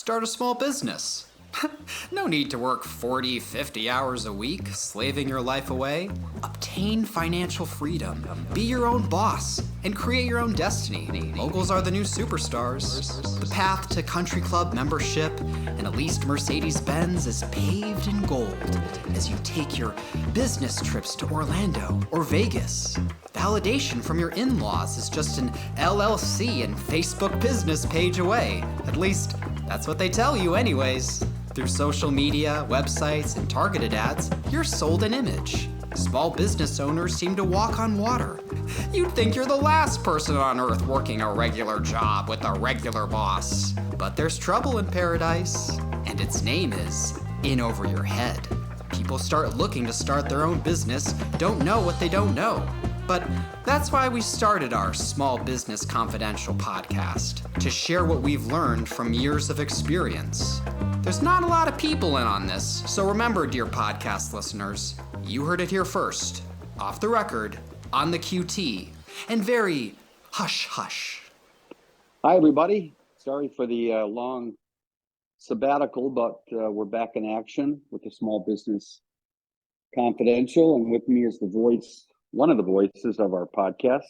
Start a small business. No need to work 40, 50 hours a week, slaving your life away. Obtain financial freedom, be your own boss, and create your own destiny. Moguls are the new superstars. The path to country club membership and a leased Mercedes-Benz is paved in gold as you take your business trips to Orlando or Vegas. Validation from your in-laws is just an LLC and Facebook business page away. At least, that's what they tell you anyways. Through social media, websites, and targeted ads, you're sold an image. Small business owners seem to walk on water. You'd think you're the last person on earth working a regular job with a regular boss. But there's trouble in paradise, and its name is in over your head. People start looking to start their own business, don't know what they don't know. But that's why we started our Small Business Confidential podcast, to share what we've learned from years of experience. There's not a lot of people in on this, so remember, dear podcast listeners, you heard it here first, off the record, on the QT, and very hush-hush. Hi, everybody. Sorry for the long sabbatical, but we're back in action with the Small Business Confidential, and with me is one of the voices of our podcast,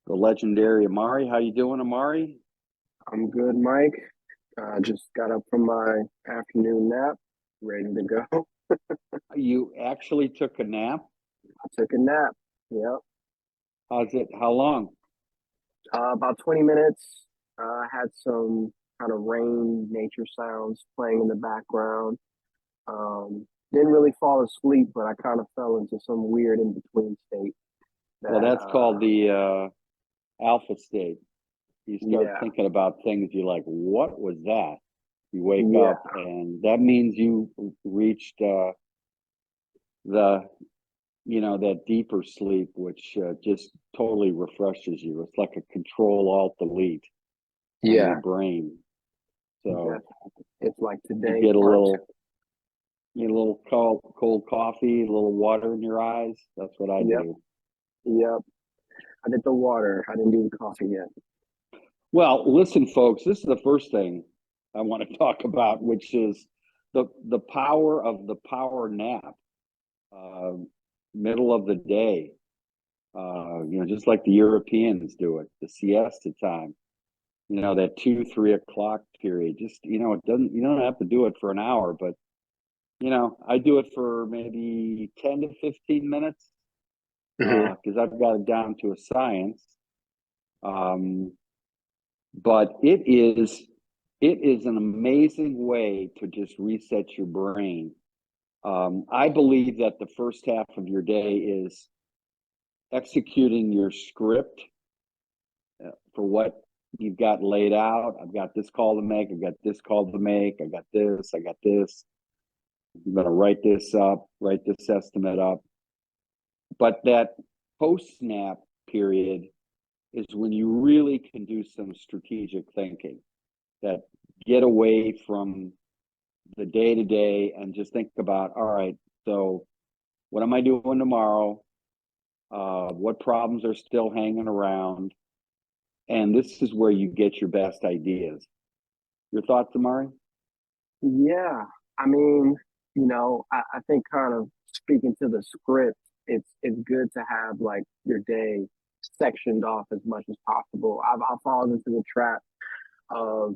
the legendary Amari. How you doing, Amari? I'm good, Mike. Just got up from my afternoon nap, ready to go. You actually took a nap? I took a nap. Yep. How long? About 20 minutes. Had some kind of rain, nature sounds playing in the background. Didn't really fall asleep, but I kind of fell into some weird in-between state. That's called the alpha state. You start thinking about things, you're like, what was that? You wake up, and that means you reached that deeper sleep, which just totally refreshes you. It's like a Control-Alt-Delete on your brain. So it's like today. You get a little cold coffee, a little water in your eyes. That's what I do. Yep. I did the water. I didn't do the coffee yet. Well, listen, folks, this is the first thing I want to talk about, which is the power of the power nap, middle of the day. Just like the Europeans do it, the siesta time. That 2-3 o'clock period. Just you don't have to do it for an hour, but I do it for maybe 10 to 15 minutes because I've got it down to a science. But it is an amazing way to just reset your brain. I believe that the first half of your day is executing your script for what you've got laid out. I've got this call to make. I've got this call to make. I got this. I'm going to write this estimate up. But that post-snap period is when you really can do some strategic thinking, that get away from the day-to-day and just think about, all right, so what am I doing tomorrow? What problems are still hanging around? And this is where you get your best ideas. Your thoughts, Amari? Yeah, I mean, I think kind of speaking to the script, it's good to have like your day sectioned off as much as possible. I've fallen into the trap of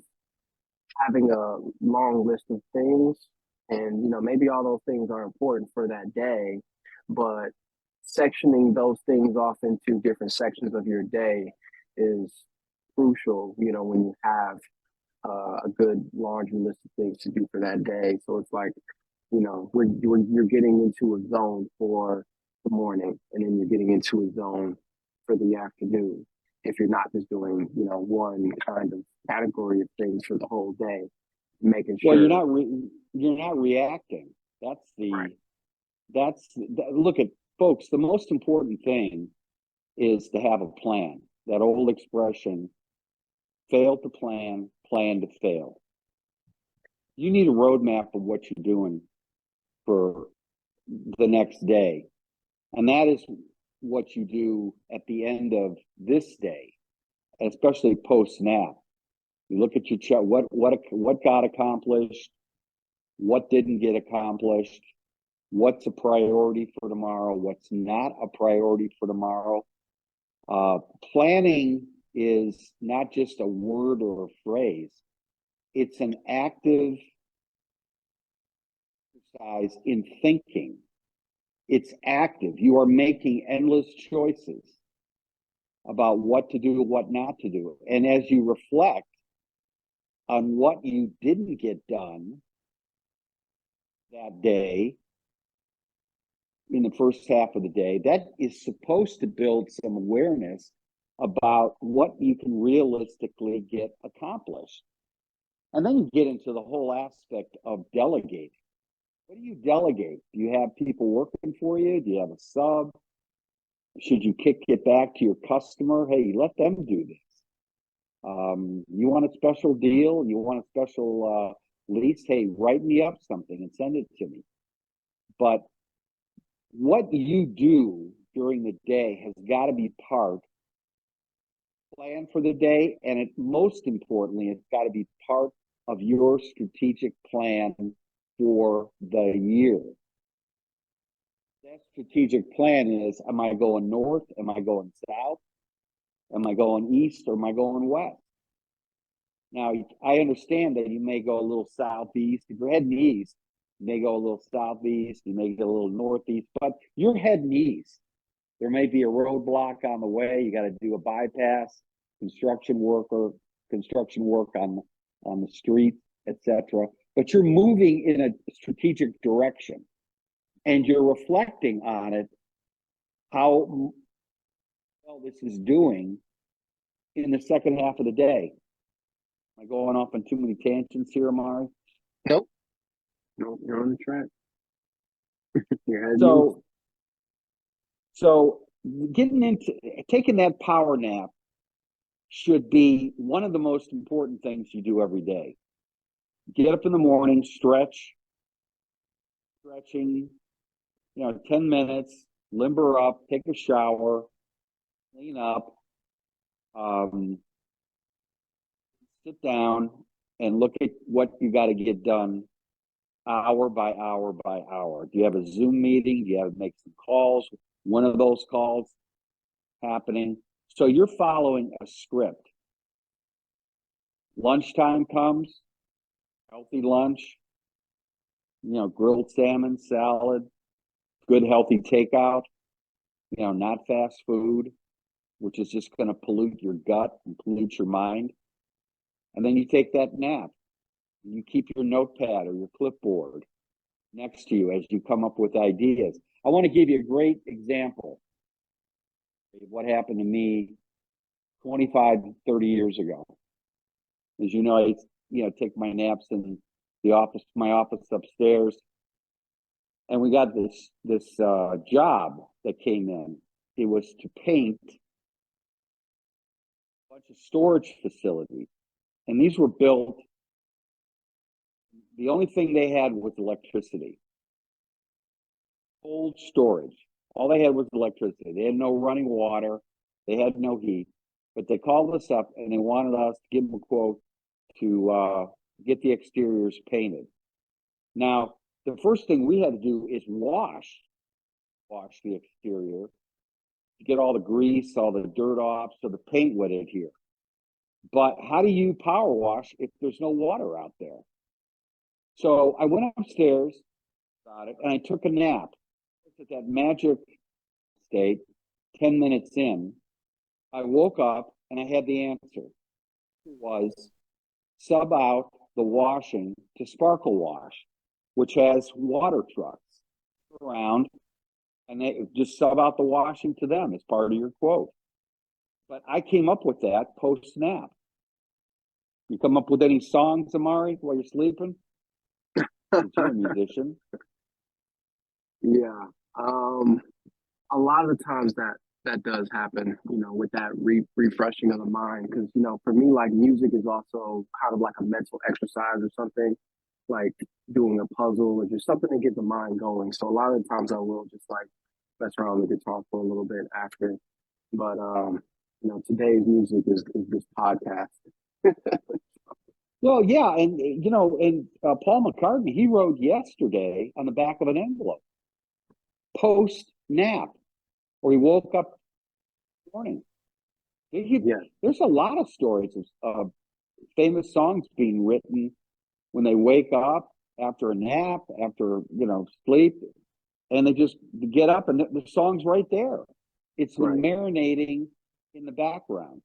having a long list of things, and maybe all those things are important for that day, but sectioning those things off into different sections of your day is crucial. When you have a good laundry list of things to do for that day, so it's like you're getting into a zone for the morning, and then you're getting into a zone for the afternoon. If you're not just doing, one kind of category of things for the whole day, making sure. Well, you're not reacting. Look at folks. The most important thing is to have a plan. That old expression, fail to plan, plan to fail. You need a roadmap of what you're doing for the next day. And that is what you do at the end of this day, especially post-nap. You look at your chart. What got accomplished? What didn't get accomplished? What's a priority for tomorrow? What's not a priority for tomorrow? Planning is not just a word or a phrase. It's an active exercise in thinking. It's active. You are making endless choices about what to do and what not to do. And as you reflect on what you didn't get done that day, in the first half of the day, that is supposed to build some awareness about what you can realistically get accomplished. And then you get into the whole aspect of delegating. What do you delegate? Do you have people working for you? Do you have a sub? Should you kick it back to your customer? Hey, let them do this. You want a special deal? You want a special lease? Hey, write me up something and send it to me. But what you do during the day has got to be part plan for the day, and most importantly, it's got to be part of your strategic plan for the year. That strategic plan is, am I going north? Am I going south? Am I going east or am I going west? Now, I understand that you may go a little southeast. If you're heading east, you may go a little southeast, you may go a little northeast, but you're heading east. There may be a roadblock on the way. You got to do a bypass, construction work on the street, etc. But you're moving in a strategic direction, and you're reflecting on it, how well this is doing in the second half of the day. Am I going off on too many tangents here, Amari? Nope. Nope, you're on the track. So getting into taking that power nap should be one of the most important things you do every day. Get up in the morning, stretching, 10 minutes, limber up, take a shower, clean up, sit down and look at what you got to get done hour by hour by hour. Do you have a Zoom meeting? Do you have to make some calls? One of those calls happening. So you're following a script. Lunchtime comes, healthy lunch, grilled salmon, salad, good healthy takeout, not fast food, which is just going to pollute your gut and pollute your mind. And then you take that nap. You keep your notepad or your clipboard next to you as you come up with ideas. I want to give you a great example of what happened to me 25, 30 years ago. As you know, I take my naps in my office upstairs. And we got this job that came in. It was to paint a bunch of storage facilities. And these were built, the only thing they had was electricity. Cold storage. All they had was electricity. They had no running water. They had no heat. But they called us up and they wanted us to give them a quote to get the exteriors painted. Now, the first thing we had to do is wash the exterior to get all the grease, all the dirt off so the paint would adhere. But how do you power wash if there's no water out there? So I went upstairs about it and I took a nap. At that magic state, 10 minutes in, I woke up and I had the answer. It was sub out the washing to Sparkle Wash, which has water trucks around, and they just sub out the washing to them as part of your quote. But I came up with that post nap. You come up with any songs, Amari, while you're sleeping? You're a musician. Yeah. A lot of the times that does happen, with that refreshing of the mind. Because, for me, like music is also kind of like a mental exercise or something, like doing a puzzle or just something to get the mind going. So a lot of the times I will just like mess around with the guitar for a little bit after. But, today's music is this podcast. Well, yeah, and Paul McCartney, he wrote yesterday on the back of an envelope, post nap, or he woke up in the morning. There's a lot of stories of famous songs being written when they wake up after a nap, after sleep, and they just get up and the song's right there. It's marinating in the background.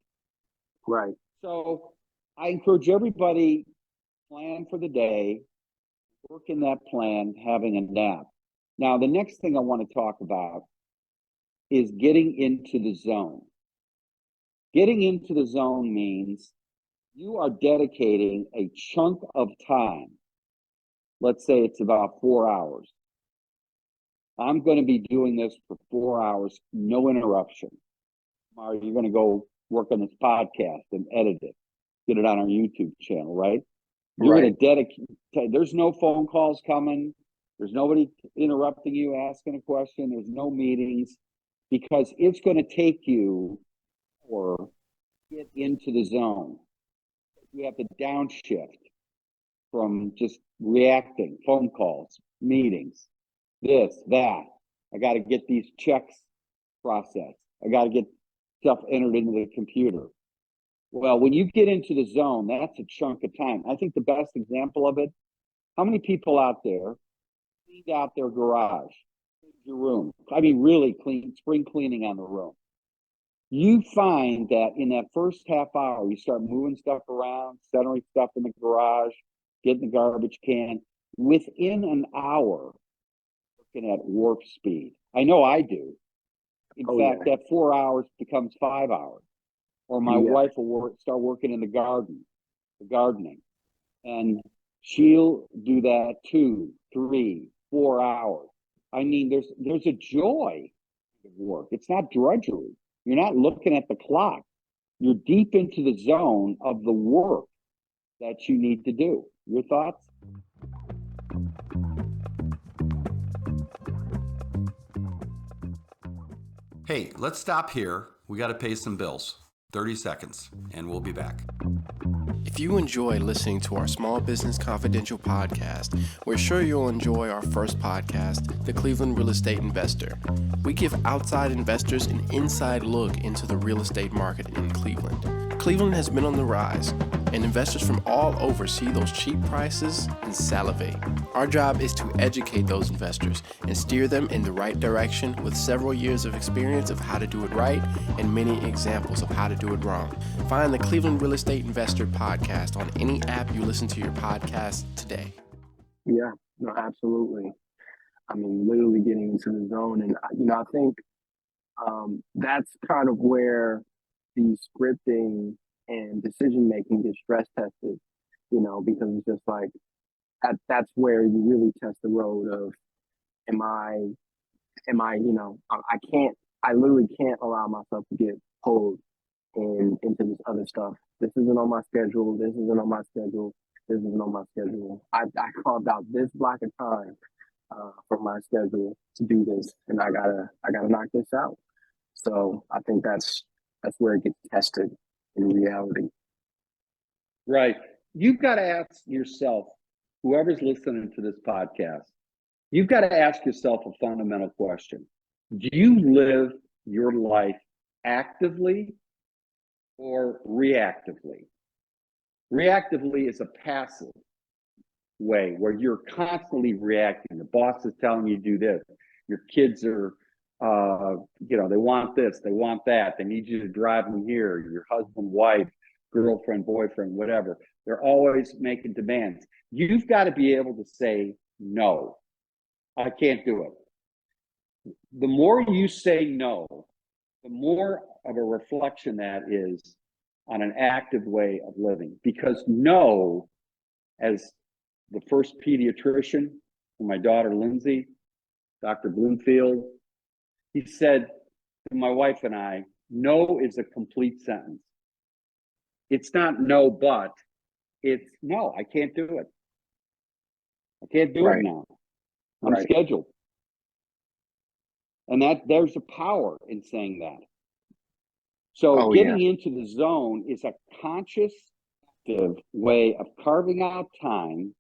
Right. So I encourage everybody, plan for the day, work in that plan, having a nap. Now, the next thing I want to talk about is getting into the zone. Getting into the zone means you are dedicating a chunk of time. Let's say it's about 4 hours. I'm going to be doing this for 4 hours, no interruption. Tomorrow, you're going to go work on this podcast and edit it, get it on our YouTube channel, right? You're going to dedicate, there's no phone calls coming. There's nobody interrupting you, asking a question. There's no meetings, because it's going to take you or get into the zone. You have to downshift from just reacting, phone calls, meetings, this, that. I got to get these checks processed. I got to get stuff entered into the computer. Well, when you get into the zone, that's a chunk of time. I think the best example of it, how many people out there cleaned out their garage, your room? I mean, really clean, spring cleaning on the room. You find that in that first half hour, you start moving stuff around, centering stuff in the garage, getting the garbage can. Within an hour, looking at warp speed. I know I do. In fact, that 4 hours becomes 5 hours. Or my wife will start working in the gardening. And she'll do that 2, 3, 4 hours. I mean, there's a joy of work. It's not drudgery. You're not looking at the clock. You're deep into the zone of the work that you need to do. Your thoughts? Hey, let's stop here. We got to pay some bills. 30 seconds, and we'll be back. If you enjoy listening to our Small Business Confidential podcast, we're sure you'll enjoy our first podcast, The Cleveland Real Estate Investor. We give outside investors an inside look into the real estate market in Cleveland. Cleveland has been on the rise, and investors from all over see those cheap prices and salivate. Our job is to educate those investors and steer them in the right direction with several years of experience of how to do it right and many examples of how to do it wrong. Find the Cleveland Real Estate Investor podcast on any app you listen to your podcast today. Yeah, no, absolutely. I mean, literally getting into the zone. And, I think that's kind of where the scripting and decision making gets stress tested, because it's just like, that's where you really test the road of, I literally can't allow myself to get pulled into this other stuff. This isn't on my schedule. This isn't on my schedule. This isn't on my schedule. I carved out this block of time from my schedule to do this, and I gotta knock this out. So I think that's where it gets tested in reality. Right. You've got to ask yourself, whoever's listening to this podcast, you've got to ask yourself a fundamental question. Do you live your life actively or reactively? Reactively is a passive way where you're constantly reacting. The boss is telling you to do this. Your kids are, they want this, they want that. They need you to drive them here. Your husband, wife, girlfriend, boyfriend, whatever. They're always making demands. You've got to be able to say, no, I can't do it. The more you say no, the more of a reflection that is on an active way of living. Because no, as the first pediatrician for my daughter, Lindsay, Dr. Bloomfield, he said to my wife and I, no is a complete sentence. It's not no, but it's no, I can't do it. I can't do it now. I'm scheduled. And there's a power in saying that. So getting into the zone is a conscious proactive way of carving out time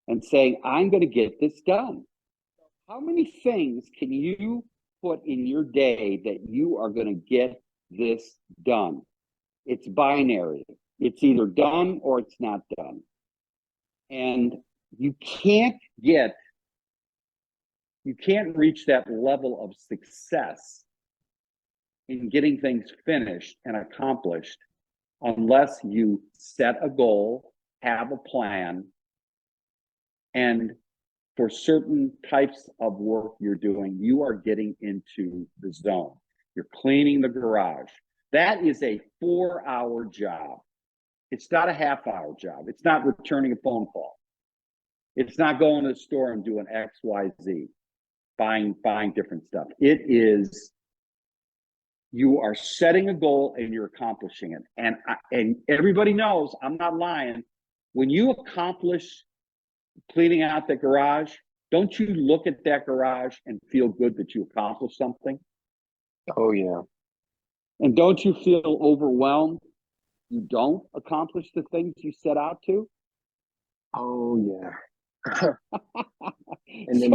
and saying, I'm going to get this done. How many things can you put in your day that you are going to get this done? It's binary. It's either done or it's not done. And you can't reach that level of success in getting things finished and accomplished unless you set a goal, have a plan, and for certain types of work you're doing, you are getting into the zone. You're cleaning the garage. That is a 4-hour job. It's not a half-hour job. It's not returning a phone call. It's not going to the store and doing X, Y, Z, buying different stuff. It is, you are setting a goal and you're accomplishing it. And everybody knows, I'm not lying. When you accomplish cleaning out the garage, don't you look at that garage and feel good that you accomplished something? Oh yeah. And don't you feel overwhelmed? You don't accomplish the things you set out to? Oh yeah. And then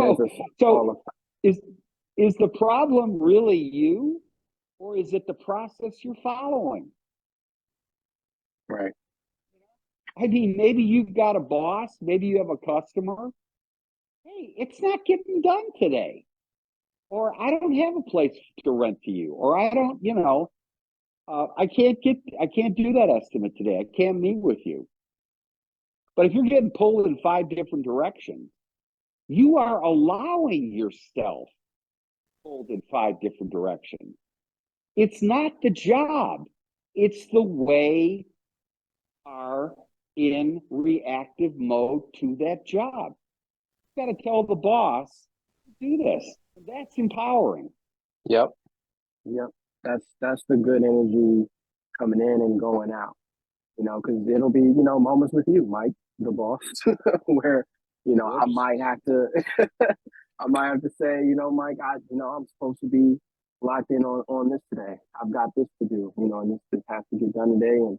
is the problem really you, or is it the process you're following? Right. I mean, maybe you've got a boss, maybe you have a customer. Hey, it's not getting done today. Or I don't have a place to rent to you. Or I don't, I can't do that estimate today. I can't meet with you. But if you're getting pulled in 5 different directions, you are allowing yourself pulled in 5 different directions. It's not the job. It's the way you are in reactive mode to that job. You got to tell the boss, do this. That's empowering. Yep. That's the good energy coming in and going out. Because it'll be, moments with you, Mike, the boss, where, I might have to say, Mike, I'm supposed to be locked in on this today. I've got this to do, and this has to get done today. And,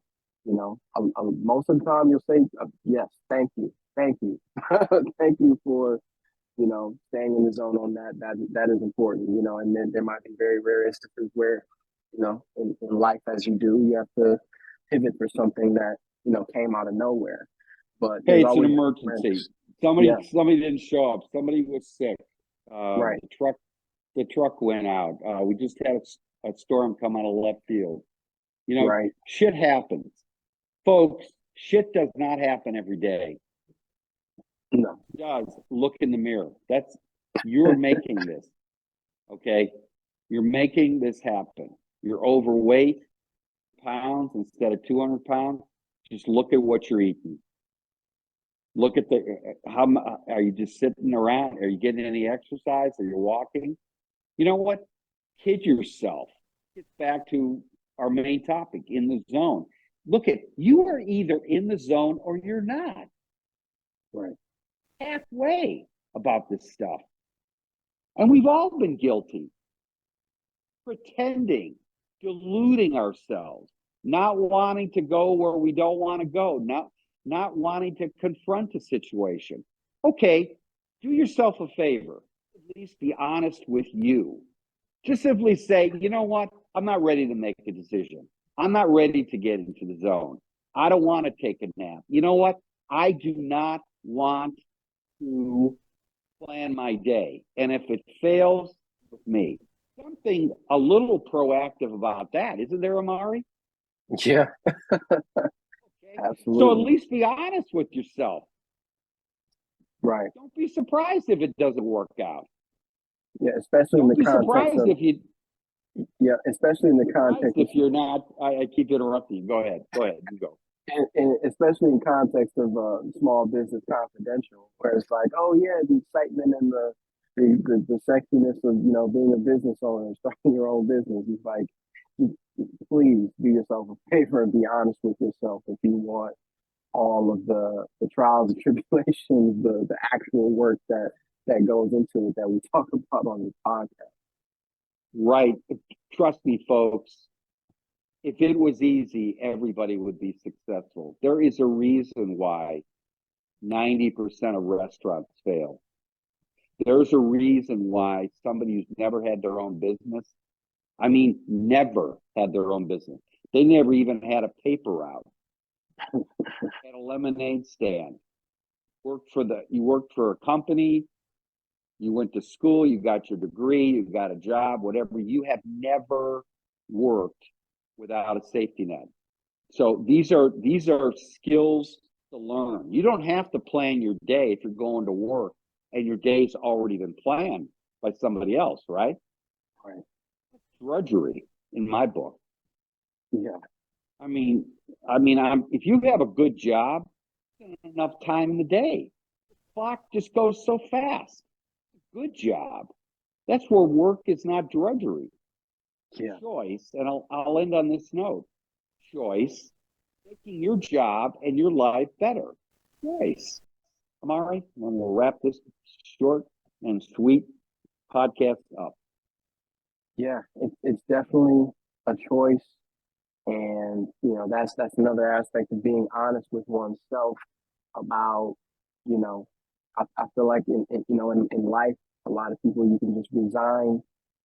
most of the time you'll say, yes, thank you. Thank you for, staying in the zone on that. That is important, and then there might be very rare instances where, in life, as you do, you have to pivot for something that, came out of nowhere. But hey, it's an emergency. Somebody didn't show up. Somebody was sick. Right. The truck went out. We just had a storm come out of left field. Right. Shit happens. Folks, shit does not happen every day. No. It does. Look in the mirror. You're making this. Okay? You're making this happen. You're overweight, pounds instead of 200 pounds. Just look at what you're eating. Look at how are you just sitting around? Are you getting any exercise? Are you walking? You know what? Kid yourself. Get back to our main topic, in the zone. Look at, you are either in the zone or you're not. Right. Halfway about this stuff. And we've all been guilty. Pretending, deluding ourselves, not wanting to go where we don't want to go, not wanting to confront a situation. Okay, do yourself a favor. At least be honest with you. Just simply say, you know what? I'm not ready to make a decision. I'm not ready to get into the zone. I don't want to take a nap. You know what? I do not want to plan my day. And if it fails, with me. Something a little proactive about that, isn't there, Amari? Yeah. Okay. Absolutely. So at least be honest with yourself. Right. Don't be surprised if it doesn't work out. Yeah, especially in the context surprised if you. Yeah, especially in the context if you're not. I keep interrupting you. Go ahead. You go. And especially in context of Small Business Confidential, where it's like, oh yeah, the excitement and the sexiness of being a business owner and starting your own business. It's like, please do yourself a favor and be honest with yourself if you want all of the trials and tribulations, the actual work that goes into it that we talk about on this podcast. Right. Trust me, folks. if it was easy, everybody would be successful. There is a reason why 90% of restaurants fail. There's a reason why somebody who's never had their own business, I mean, never had their own business. They never even had a paper route. Had a lemonade stand. You worked for a company, you went to school, you got your degree, you got a job, whatever. You have never worked without a safety net. So these are skills to learn. You don't have to plan your day if you're going to work and your day's already been planned by somebody else, right? Right. Drudgery in my book. Yeah. I mean, if you have a good job, enough time in the day. The clock just goes so fast. Good job. That's where work is not drudgery. Yeah. Choice, and I'll end on this note. Choice, making your job and your life better. Choice. Amari, and we'll wrap this short and sweet podcast up. Yeah, it's definitely a choice. And, you know, that's another aspect of being honest with oneself about, you know, I feel like in life, a lot of people, you can just resign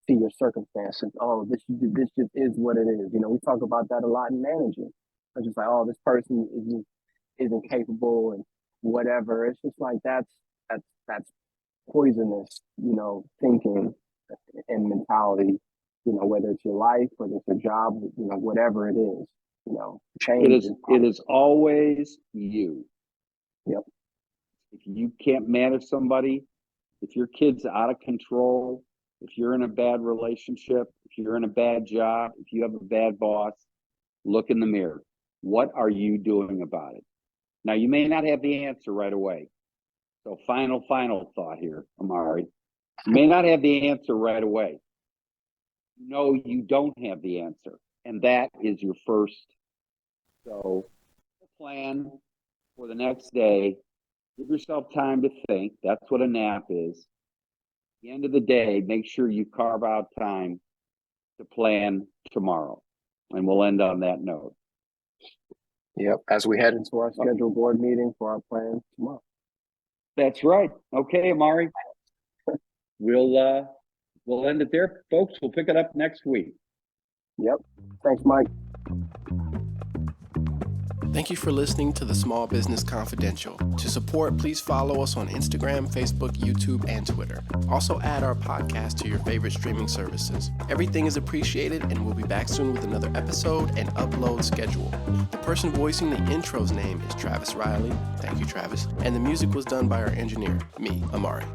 to your circumstances. Oh, this just is what it is. You know, we talk about that a lot in managing. It's just like, oh, this person isn't capable and whatever. It's just like that's poisonous, you know, thinking and mentality. You know, whether it's your life, whether it's a job, you know, whatever it is, you know, change. It is always you. Yep. If you can't manage somebody, if your kid's out of control, if you're in a bad relationship, if you're in a bad job, if you have a bad boss, look in the mirror. What are you doing about it? Now, you may not have the answer right away. So final thought here, Amari. You may not have the answer right away. No, you don't have the answer. And that is your first. So plan for the next day. Give yourself time to think. That's what a nap is. At the end of the day, make sure you carve out time to plan tomorrow. And we'll end on that note. Yep. As we head into our scheduled board meeting for our plan tomorrow. That's right. Okay, Amari. We'll end it there, folks. We'll pick it up next week. Yep. Thanks, Mike. Thank you for listening to the Small Business Confidential. To support, please follow us on Instagram, Facebook, YouTube, and Twitter. Also add our podcast to your favorite streaming services. Everything is appreciated, and we'll be back soon with another episode and upload schedule. The person voicing the intro's name is Travis Riley. Thank you, Travis. And the music was done by our engineer, me, Amari.